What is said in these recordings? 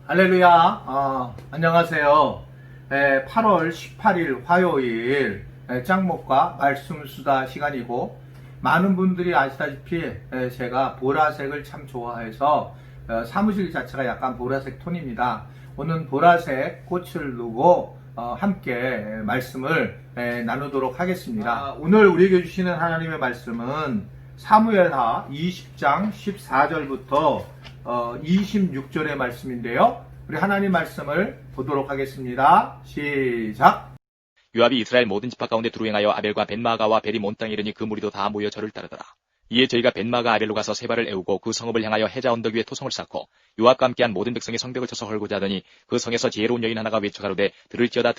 할렐루야. 안녕하세요. 8월 18일 화요일 짱목과 말씀 수다 시간이고, 많은 분들이 아시다시피 제가 보라색을 참 좋아해서 사무실 자체가 약간 보라색 톤입니다. 오늘 보라색 꽃을 두고 함께 말씀을 나누도록 하겠습니다. 오늘 우리에게 주시는 하나님의 말씀은 사무엘하 20장 14절부터 26절의 말씀인데요. 우리 하나님 말씀을 보도록 하겠습니다. 시작. 요압이 이스라엘 모든 지파 가운데 두루 행하여 아벨과 벤마아가와 벨이 몬 땅에 이르니 그 무리도 다 모여 저를 따르더라. 이에 저희가 벤마아가 아벨로 가서 세바를 애우고 그 성읍을 향하여 해자 언덕 위에 토성을 쌓고 요압과 함께한 모든 백성이 성벽을 쳐서 헐고자 하더니 그 성에서 지혜로운 여인 하나가 외쳐 가로되 들을지어다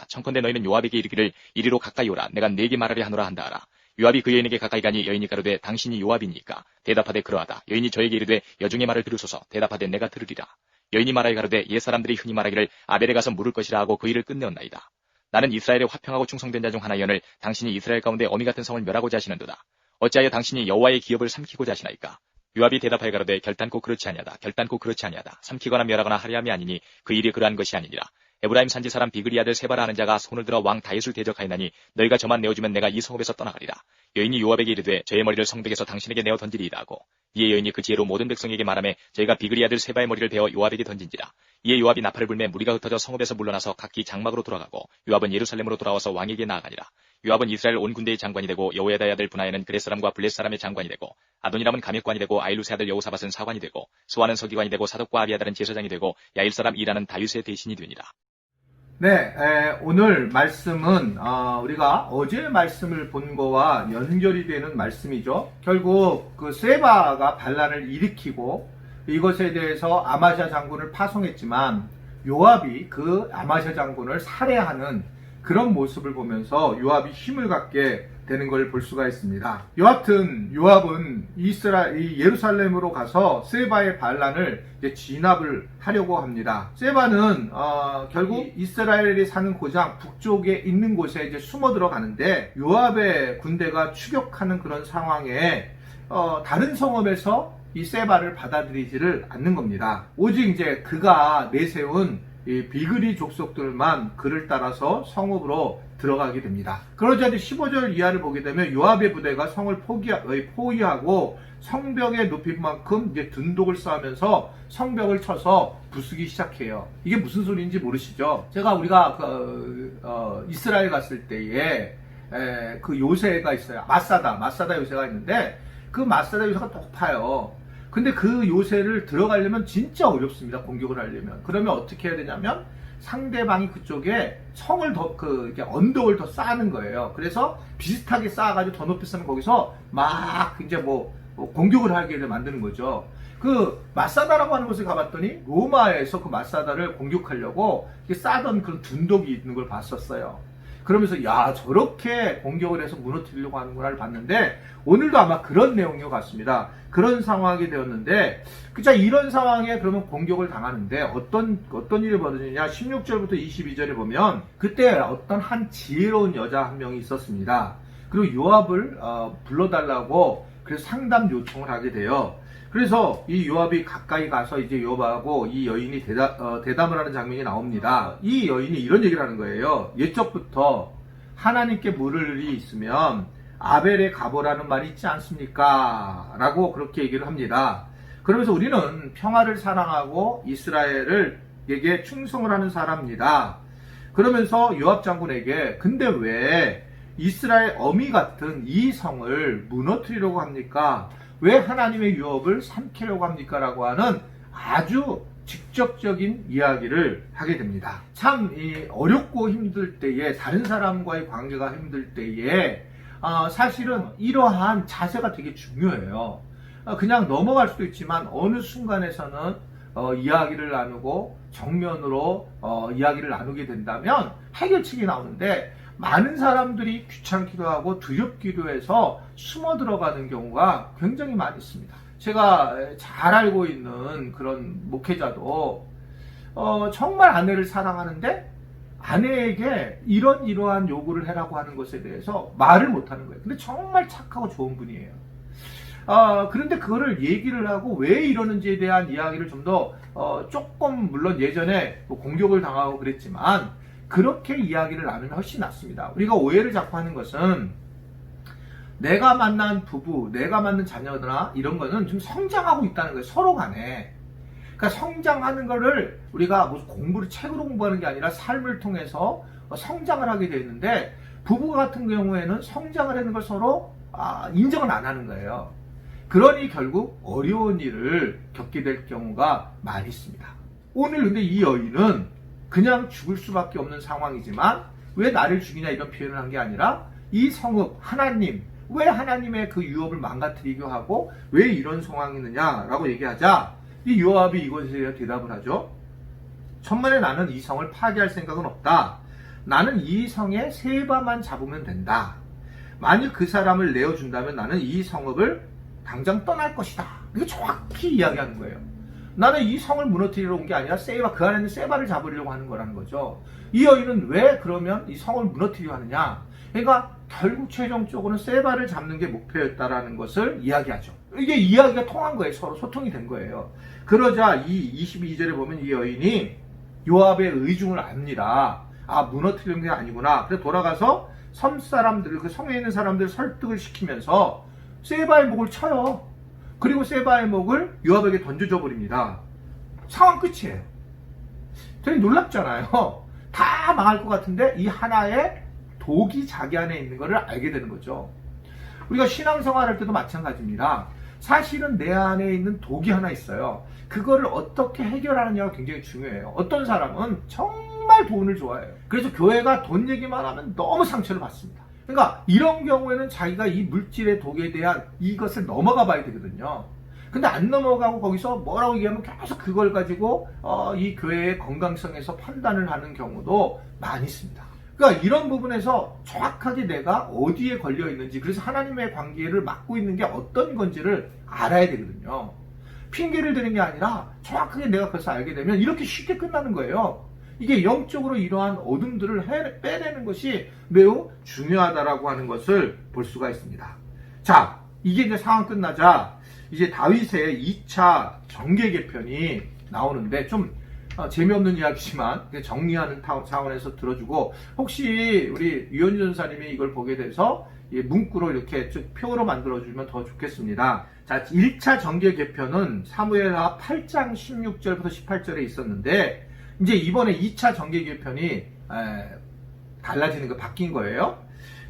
청컨대 너희는 요압에게 이르기를 이리로 가까이 오라. 내가 네게 말하려 하노라 한다 하라. 요압이 그 여인에게 가까이 가니 여인이 가로되 당신이 요압이니까? 대답하되 그러하다. 여인이 저에게 이르되 여중의 말을 들으소서. 대답하되 내가 들으리라. 여인이 말하여 가로되 옛사람들이 흔히 말하기를 아벨에 가서 물을 것이라 하고 그 일을 끝내었나이다. 나는 이스라엘에 화평하고 충성된 자 중 하나여늘 당신이 이스라엘 가운데 어미 같은 성을 멸하고자 하시는도다. 어찌하여 당신이 여호와의 기업을 삼키고자 하시나이까? 요압이 대답하여 가로되 결단코 그렇지 아니하다. 삼키거나 멸하거나 하려 함이 아니니 그 일이 그러한 것이 아니니라. 에브라임 산지 사람 비그리 아들 세바라 하는 자가 손을 들어 왕 다윗을 대적하였나니 너희가 저만 내어주면 내가 이 성읍에서 떠나가리라. 여인이 요압에게 이르되 저의 머리를 성벽에서 당신에게 내어 던지리이다 하고, 이에 여인이 그 지혜로 모든 백성에게 말하매 저희가 비그리 아들 세바의 머리를 베어 요압에게 던진지라. 이에 요압이 나팔을 불매 무리가 흩어져 성읍에서 물러나서 각기 장막으로 돌아가고 요압은 예루살렘으로 돌아와서 왕에게 나아가니라. 요압은 이스라엘 온 군대의 장관이 되고 여호야다의 아들 분하야는 그렛 사람과 블렛 사람의 장관이 되고 아도니람은 감역관이 되고 아일루스의 아들 여호사밧은 사관이 되고 스와는 서기관이 되고 사독과 아비아달은 제사장이 되고 야일 사람 이라는 다윗의 대신이 되니라. 네, 오늘 말씀은 우리가 어제 말씀을 본 거와 연결이 되는 말씀이죠. 결국 그 세바가 반란을 일으키고 이것에 대해서 아마샤 장군을 파송했지만 요압이 그 아마샤 장군을 살해하는 그런 모습을 보면서 요압이 힘을 갖게 되는 걸 볼 수가 있습니다. 여하튼 요압은 예루살렘으로 가서 세바의 반란을 이제 진압을 하려고 합니다. 세바는 결국 이스라엘이 사는 고장 북쪽에 있는 곳에 이제 숨어 들어가는데, 요압의 군대가 추격하는 그런 상황에 다른 성읍에서 이 세바를 받아들이지를 않는 겁니다. 오직 이제 그가 내세운 이 비그리 족속들만 그를 따라서 성읍으로 들어가게 됩니다. 그러자 15절 이하를 보게 되면 요압의 부대가 성을 포위하고 성벽의 높이만큼 이제 둔독을 쌓으면서 성벽을 쳐서 부수기 시작해요. 이게 무슨 소리인지 모르시죠? 우리가 이스라엘 갔을 때에 그 요새가 있어요. 마사다 요새가 있는데 그 마사다 요새가 높아요. 근데 그 요새를 들어가려면 진짜 어렵습니다. 공격을 하려면. 그러면 어떻게 해야 되냐면 상대방이 그쪽에 성을 이렇게 언덕을 더 쌓는 거예요. 그래서 비슷하게 쌓아가지고 더 높이 쌓으면 거기서 막 이제 공격을 하게 만드는 거죠. 그 마사다라고 하는 곳에 가봤더니 로마에서 그 마사다를 공격하려고 쌓던 그런 둔덕이 있는 걸 봤었어요. 그러면서 야, 저렇게 공격을 해서 무너뜨리려고 하는구나를 봤는데, 오늘도 아마 그런 내용인 것 같습니다. 그런 상황이 되었는데, 이런 상황에 그러면 공격을 당하는데 어떤 일이 벌어지냐? 16절부터 22절에 보면 그때 어떤 한 지혜로운 여자 한 명이 있었습니다. 그리고 요압을 불러달라고 그래서 상담 요청을 하게 돼요. 그래서 이 요압이 가까이 가서 이제 요압하고 이 여인이 대담을 하는 장면이 나옵니다. 이 여인이 이런 얘기를 하는 거예요. 옛적부터 하나님께 물을 일이 있으면 아벨에 가보라는 말이 있지 않습니까? 라고 그렇게 얘기를 합니다. 그러면서 우리는 평화를 사랑하고 이스라엘에게 충성을 하는 사람입니다. 그러면서 요압 장군에게 근데 왜 이스라엘 어미 같은 이 성을 무너뜨리려고 합니까? 왜 하나님의 유업을 삼키려고 합니까? 라고 하는 아주 직접적인 이야기를 하게 됩니다. 참 어렵고 힘들 때에, 다른 사람과의 관계가 힘들 때에 사실은 이러한 자세가 되게 중요해요. 그냥 넘어갈 수도 있지만 어느 순간에서는 이야기를 나누고 정면으로 이야기를 나누게 된다면 해결책이 나오는데, 많은 사람들이 귀찮기도 하고 두렵기도 해서 숨어 들어가는 경우가 굉장히 많이 있습니다. 제가 잘 알고 있는 그런 목회자도 정말 아내를 사랑하는데 아내에게 이러한 요구를 해라고 하는 것에 대해서 말을 못하는 거예요. 근데 정말 착하고 좋은 분이에요. 그런데 그거를 얘기를 하고 왜 이러는지에 대한 이야기를 좀 더 조금 물론 예전에 뭐 공격을 당하고 그랬지만 그렇게 이야기를 나누면 훨씬 낫습니다. 우리가 오해를 자꾸 하는 것은 내가 만난 부부, 내가 만난 자녀나 이런 거는 좀 성장하고 있다는 거예요. 서로 간에. 그러니까 성장하는 거를 우리가 무슨 공부를 책으로 공부하는 게 아니라 삶을 통해서 성장을 하게 되어 있는데 부부 같은 경우에는 성장을 하는 걸 서로 인정을 안 하는 거예요. 그러니 결국 어려운 일을 겪게 될 경우가 많이 있습니다. 오늘 근데 이 여인은 그냥 죽을 수밖에 없는 상황이지만 왜 나를 죽이냐 이런 표현을 한 게 아니라 이 성읍 하나님, 왜 하나님의 그 유업을 망가뜨리려 하고 왜 이런 상황이 있느냐라고 얘기하자 이 요압이 이것에 대해 대답을 하죠. 천만에 나는 이 성을 파괴할 생각은 없다. 나는 이 성의 세바만 잡으면 된다. 만일 그 사람을 내어준다면 나는 이 성읍을 당장 떠날 것이다. 이거 정확히 이야기하는 거예요. 나는 이 성을 무너뜨리러 온 게 아니라 세바, 그 안에 있는 세바를 잡으려고 하는 거라는 거죠. 이 여인은 왜 그러면 이 성을 무너뜨리려 하느냐? 그러니까 결국 최종적으로는 세바를 잡는 게 목표였다라는 것을 이야기하죠. 이게 이야기가 통한 거예요. 서로 소통이 된 거예요. 그러자 이 22절에 보면 이 여인이 요압의 의중을 압니다. 무너뜨리는 게 아니구나. 그래서 돌아가서 섬 사람들, 그 성에 있는 사람들 설득을 시키면서 세바의 목을 쳐요. 그리고 세바의 목을 요압에게 던져줘 버립니다. 상황 끝이에요. 되게 놀랍잖아요. 다 망할 것 같은데 이 하나의 독이 자기 안에 있는 것을 알게 되는 거죠. 우리가 신앙생활 할 때도 마찬가지입니다. 사실은 내 안에 있는 독이 하나 있어요. 그거를 어떻게 해결하느냐가 굉장히 중요해요. 어떤 사람은 정말 돈을 좋아해요. 그래서 교회가 돈 얘기만 하면 너무 상처를 받습니다. 그러니까 이런 경우에는 자기가 이 물질의 독에 대한 이것을 넘어가 봐야 되거든요. 근데 안 넘어가고 거기서 뭐라고 얘기하면 계속 그걸 가지고 이 교회의 건강성에서 판단을 하는 경우도 많이 있습니다. 그러니까 이런 부분에서 정확하게 내가 어디에 걸려 있는지, 그래서 하나님의 관계를 맡고 있는 게 어떤 건지를 알아야 되거든요. 핑계를 대는 게 아니라 정확하게 내가 그것을 알게 되면 이렇게 쉽게 끝나는 거예요. 이게 영적으로 이러한 어둠들을 빼내는 것이 매우 중요하다라고 하는 것을 볼 수가 있습니다. 자, 이게 이제 상황 끝나자 이제 다윗의 2차 정계 개편이 나오는데 좀 재미없는 이야기지만 정리하는 차원에서 들어주고, 혹시 우리 유현주 전사님이 이걸 보게 돼서 문구로 이렇게 표로 만들어주면 더 좋겠습니다. 자, 1차 정계 개편은 사무엘하 8장 16절부터 18절에 있었는데 이제 이번에 2차 정계 개편이 달라지는 거 바뀐 거예요.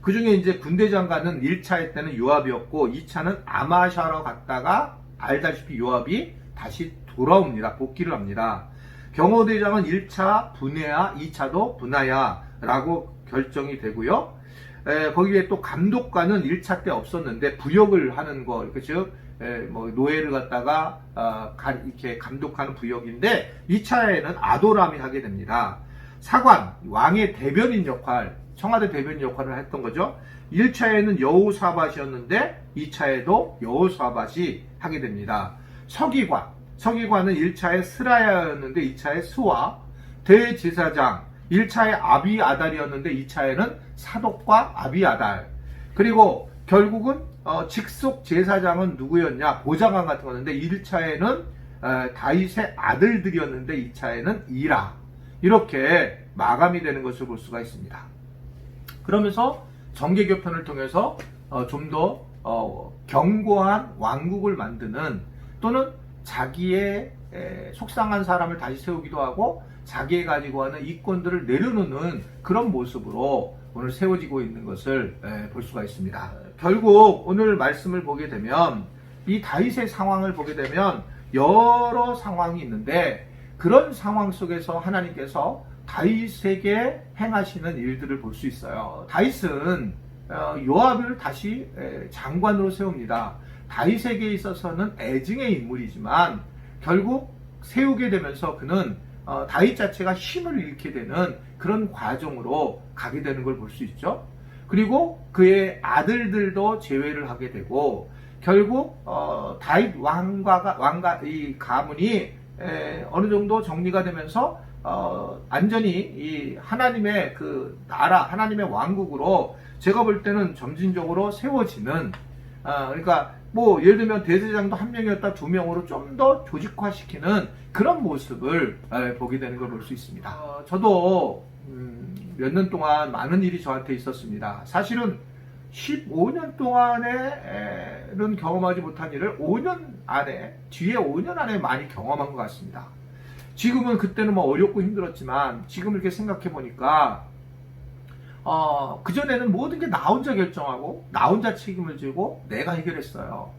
그 중에 이제 군대 장관은 1차 때는 요압이었고 2차는 아마샤로 갔다가 알다시피 요압이 다시 돌아옵니다. 복귀를 합니다. 경호대장은 1차 분해야, 2차도 분하야라고 결정이 되고요. 거기에 또 감독관은 1차 때 없었는데 부역을 하는 거, 즉 뭐 노예를 갖다가 이렇게 감독하는 부역인데 2차에는 아도람이 하게 됩니다. 사관, 왕의 대변인 역할, 청와대 대변인 역할을 했던 거죠. 1차에는 여호사밧이었는데 2차에도 여호사밧이 하게 됩니다. 서기관은 1차에 스라야였는데 2차에 스와, 대제사장 1차에 아비아달이었는데 2차에는 사독과 아비아달. 그리고 결국은 직속 제사장은 누구였냐? 보좌관 같은 거였는데 1차에는 다윗의 아들들이었는데 2차에는 이라. 이렇게 마감이 되는 것을 볼 수가 있습니다. 그러면서 정계 개편을 통해서 좀 더 견고한 왕국을 만드는, 또는 자기의 속상한 사람을 다시 세우기도 하고 자기가 가지고 하는 이권들을 내려놓는 그런 모습으로 오늘 세워지고 있는 것을 볼 수가 있습니다. 결국 오늘 말씀을 보게 되면 이 다윗의 상황을 보게 되면 여러 상황이 있는데 그런 상황 속에서 하나님께서 다윗에게 행하시는 일들을 볼 수 있어요. 다윗은 요압을 다시 장관으로 세웁니다. 다윗에게 있어서는 애증의 인물이지만 결국 세우게 되면서 그는 다윗 자체가 힘을 잃게 되는 그런 과정으로 가게 되는 걸 볼 수 있죠. 그리고 그의 아들들도 제외를 하게 되고 결국 다윗 왕가 이 가문이 어느 정도 정리가 되면서 완전히 이 하나님의 그 나라, 하나님의 왕국으로 제가 볼 때는 점진적으로 세워지는 그러니까 뭐 예를 들면 대제사장도 한 명이었다 두 명으로 좀 더 조직화시키는 그런 모습을 보게 되는 걸 볼 수 있습니다. 저도 몇 년 동안 많은 일이 저한테 있었습니다. 사실은 15년 동안에는 경험하지 못한 일을 5년 안에, 뒤에 5년 안에 많이 경험한 것 같습니다. 지금은 그때는 뭐 어렵고 힘들었지만 지금 이렇게 생각해 보니까 그전에는 모든 게 나 혼자 결정하고 나 혼자 책임을 지고 내가 해결했어요.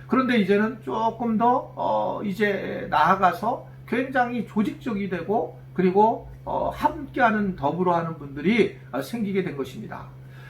그런데 이제는 조금 더 이제 나아가서 굉장히 조직적이 되고 그리고 함께하는 더불어 하는 분들이 생기게 된 것입니다.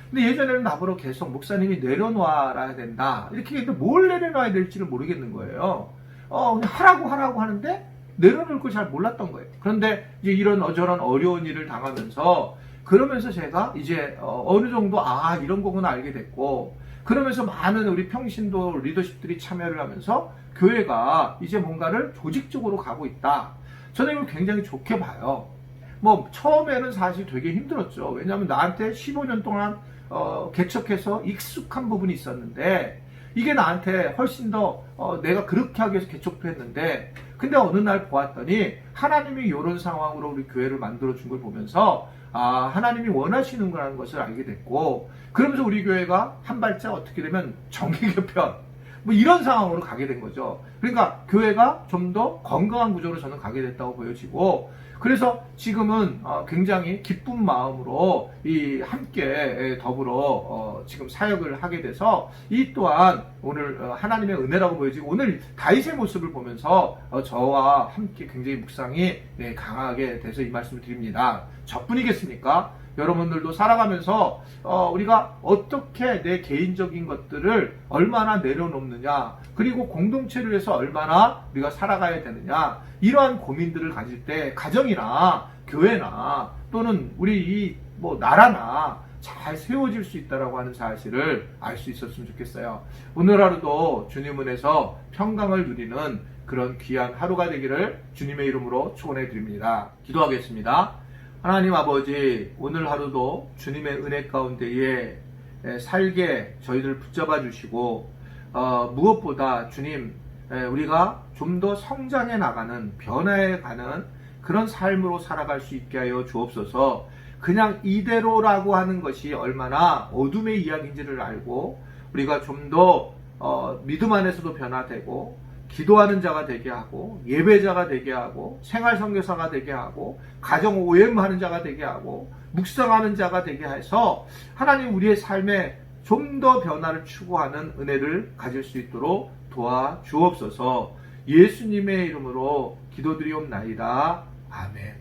근데 예전에는 나보러 계속 목사님이 내려놔야 된다 이렇게 했는데 뭘 내려놔야 될지를 모르겠는 거예요. 그냥 하라고 하는데 내려놓을 걸 잘 몰랐던 거예요. 그런데 이제 이런 어저런 어려운 일을 당하면서 그러면서 제가 이제 어느 정도 이런 거구나 알게 됐고, 그러면서 많은 우리 평신도 리더십들이 참여를 하면서 교회가 이제 뭔가를 조직적으로 가고 있다. 저는 이걸 굉장히 좋게 봐요. 뭐 처음에는 사실 되게 힘들었죠. 왜냐하면 나한테 15년 동안 개척해서 익숙한 부분이 있었는데 이게 나한테 훨씬 더 내가 그렇게 하기 위해서 개척도 했는데, 근데 어느 날 보았더니 하나님이 이런 상황으로 우리 교회를 만들어준 걸 보면서 하나님이 원하시는 거라는 것을 알게 됐고, 그러면서 우리 교회가 한 발짝 어떻게 되면 정기 개편 뭐 이런 상황으로 가게 된 거죠. 그러니까 교회가 좀 더 건강한 구조로 저는 가게 됐다고 보여지고, 그래서 지금은 굉장히 기쁜 마음으로 함께 더불어 지금 사역을 하게 돼서 이 또한 오늘 하나님의 은혜라고 보여지고, 오늘 다윗의 모습을 보면서 저와 함께 굉장히 묵상이 강하게 돼서 이 말씀을 드립니다. 저뿐이겠습니까? 여러분들도 살아가면서 우리가 어떻게 내 개인적인 것들을 얼마나 내려놓느냐, 그리고 공동체를 위해서 얼마나 우리가 살아가야 되느냐, 이러한 고민들을 가질 때 가정이나 교회나 또는 우리 나라나 잘 세워질 수 있다라고 하는 사실을 알 수 있었으면 좋겠어요. 오늘 하루도 주님 은혜에서 평강을 누리는 그런 귀한 하루가 되기를 주님의 이름으로 축원해 드립니다. 기도하겠습니다. 하나님 아버지, 오늘 하루도 주님의 은혜 가운데에 살게 저희들 붙잡아 주시고, 무엇보다 주님, 우리가 좀 더 성장해 나가는, 변화해 가는 그런 삶으로 살아갈 수 있게 하여 주옵소서. 그냥 이대로라고 하는 것이 얼마나 어둠의 이야기인지를 알고 우리가 좀 더 믿음 안에서도 변화되고 기도하는 자가 되게 하고 예배자가 되게 하고 생활선교사가 되게 하고 가정 OM하는 자가 되게 하고 묵상하는 자가 되게 해서 하나님 우리의 삶에 좀 더 변화를 추구하는 은혜를 가질 수 있도록 도와주옵소서. 예수님의 이름으로 기도드리옵나이다. 아멘.